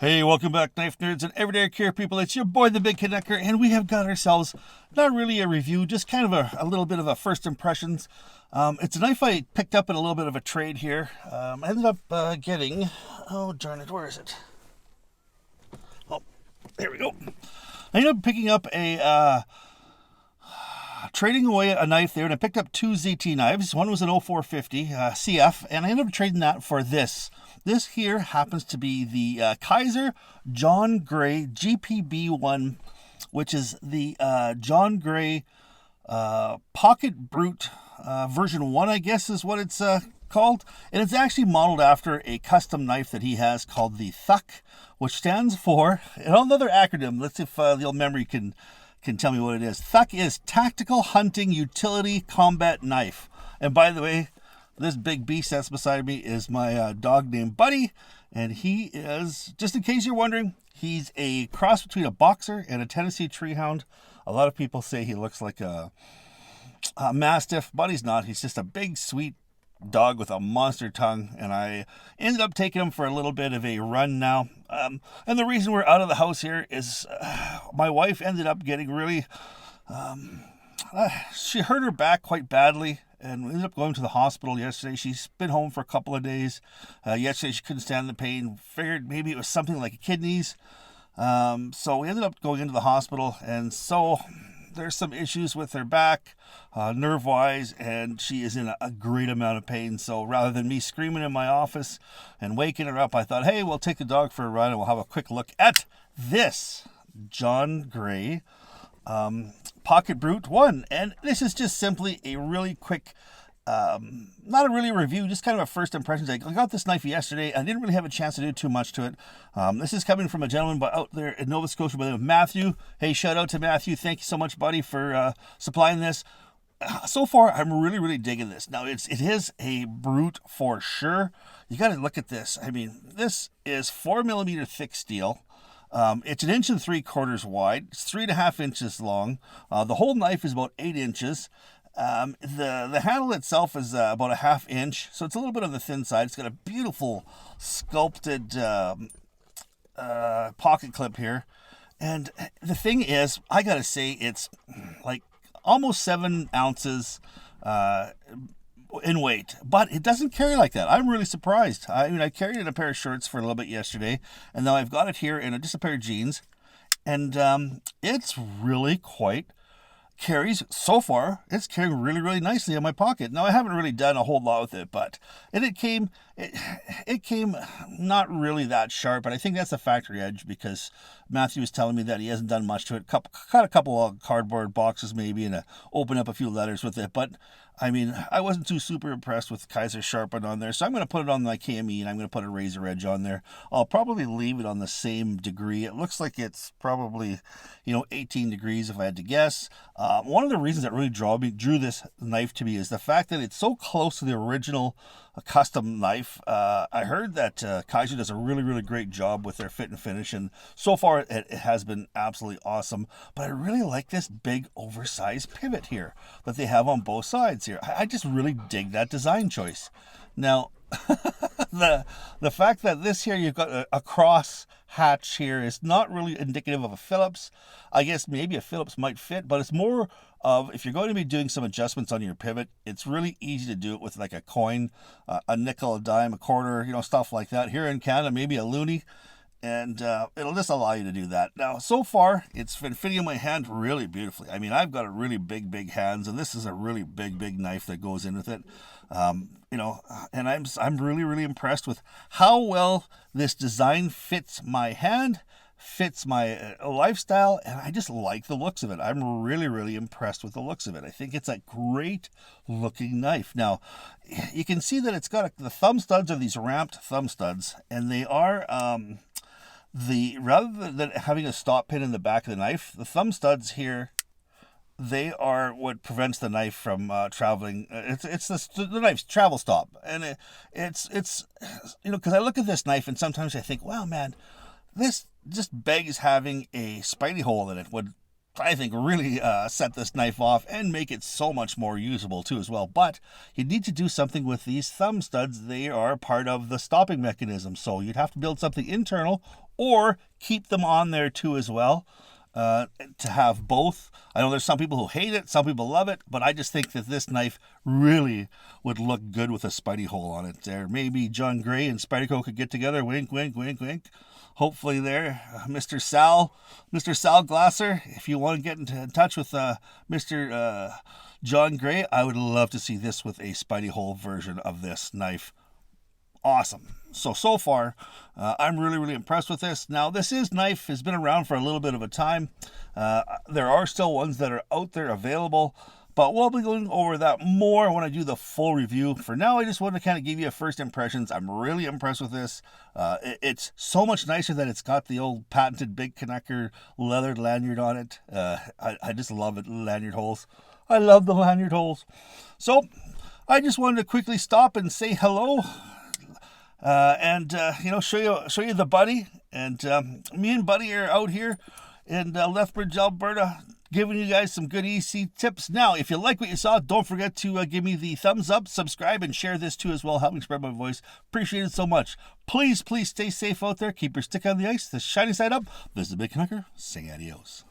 Hey, welcome back, knife nerds and everyday care people. It's your boy, the Big Canucker, and we have got ourselves not really a review, just kind of a little bit of a first impressions. It's a knife I picked up in a little bit of a trade here. I ended up getting, oh darn it, where is it? Oh, there we go. I ended up picking up trading away a knife there, and I picked up two ZT knives. One was an 0450 CF, and I ended up trading that for this. This here happens to be the Kizer John Gray GPB1, which is the John Gray Pocket Brute version 1, I guess is what it's called. And it's actually modeled after a custom knife that he has called the Thuck, which stands for another acronym. Let's see if the old memory can tell me what it is. Thuck is Tactical Hunting Utility Combat Knife. And by the way, this big beast that's beside me is my dog named Buddy. And he is, just in case you're wondering, he's a cross between a boxer and a Tennessee Treehound. A lot of people say he looks like a Mastiff, but he's not. He's just a big, sweet dog with a monster tongue, and I ended up taking him for a little bit of a run now. And the reason we're out of the house here is my wife ended up getting really, she hurt her back quite badly, and we ended up going to the hospital yesterday. She's been home for a couple of days. Yesterday she couldn't stand the pain, figured maybe it was something like kidneys. So we ended up going into the hospital, and so there's some issues with her back, nerve-wise, and she is in a great amount of pain. So rather than me screaming in my office and waking her up, I thought, hey, we'll take the dog for a run and we'll have a quick look at this John Gray Pocket Brute 1. And this is just simply a really quick, not a really review, just kind of a first impressions. I got this knife yesterday. I didn't really have a chance to do too much to it. This is coming from a gentleman out there in Nova Scotia by the name of Matthew. Hey, shout out to Matthew. Thank you so much, buddy, for supplying this. So far, I'm really digging this. Now, it is a brute for sure. You got to look at this. I mean, this is 4mm thick steel. It's 1 3/4 wide. It's 3.5 inches long. The whole knife is about 8 inches. The handle itself is about 1/2 inch, so it's a little bit on the thin side. It's got a beautiful sculpted pocket clip here. And the thing is, I gotta say, it's like almost 7 ounces in weight, but it doesn't carry like that. I'm really surprised. I mean, I carried it in a pair of shorts for a little bit yesterday, and now I've got it here in just a pair of jeans, and it's really quite carries, so far, it's carrying really nicely in my pocket. Now, I haven't really done a whole lot with it, but it came not really that sharp, but I think that's a factory edge because Matthew was telling me that he hasn't done much to it. Cut a couple of cardboard boxes maybe and open up a few letters with it, but I mean, I wasn't too super impressed with Kizer sharpen on there, so I'm going to put it on my KME and I'm going to put a razor edge on there. I'll probably leave it on the same degree. It looks like it's probably, 18 degrees if I had to guess. One of the reasons that really drew this knife to me is the fact that it's so close to the original custom knife. I heard that Kizer does a really great job with their fit and finish, and so far it has been absolutely awesome. But I really like this big oversized pivot here that they have on both sides here. I just really dig that design choice. Now, the fact that this here you've got a cross hatch here is not really indicative of a Phillips. I guess maybe a Phillips might fit, but it's more of, if you're going to be doing some adjustments on your pivot, it's really easy to do it with like a coin, a nickel, a dime, a quarter, stuff like that. Here in Canada, maybe a loonie, and it'll just allow you to do that. Now, so far, it's been fitting in my hand really beautifully. I mean, I've got a really big hands, and this is a really big knife that goes in with it. And I'm really impressed with how well this design fits my hand, fits my lifestyle, and I just like the looks of it. I'm really impressed with the looks of it. I think it's a great looking knife. Now, you can see that it's got the thumb studs are these ramped thumb studs, and they are rather than having a stop pin in the back of the knife, the thumb studs here, they are what prevents the knife from traveling. It's the knife's travel stop, and it's because I look at this knife and sometimes I think, wow, man, this just begs having a spidey hole in it. Would I think, really set this knife off and make it so much more usable too as well. But you need to do something with these thumb studs. They are part of the stopping mechanism. So you'd have to build something internal or keep them on there too as well. To have both. I know there's some people who hate it, some people love it, but I just think that this knife really would look good with a Spidey hole on it there. Maybe John Gray and Spyderco could get together. Wink, wink, wink, wink. Hopefully there, Mr. Sal Glasser, if you want to get in touch with Mr. John Gray, I would love to see this with a Spidey hole version of this knife. Awesome. So far, I'm really impressed with this. Now, this knife has been around for a little bit of a time. There are still ones that are out there available, but we'll be going over that more when I do the full review. For now, I just want to kind of give you first impressions. I'm really impressed with this. It's so much nicer that it's got the old patented Big Canucker leathered lanyard on it. I just love it, lanyard holes. I love the lanyard holes. So, I just wanted to quickly stop and say hello. And show you the Buddy, and me and Buddy are out here in Lethbridge, Alberta, giving you guys some good EC tips. Now, if you like what you saw, don't forget to give me the thumbs up, subscribe, and share this too as well. Help me spread my voice. Appreciate it so much. Please stay safe out there. Keep your stick on the ice. The shiny side up. This is the Big Canucker saying adios.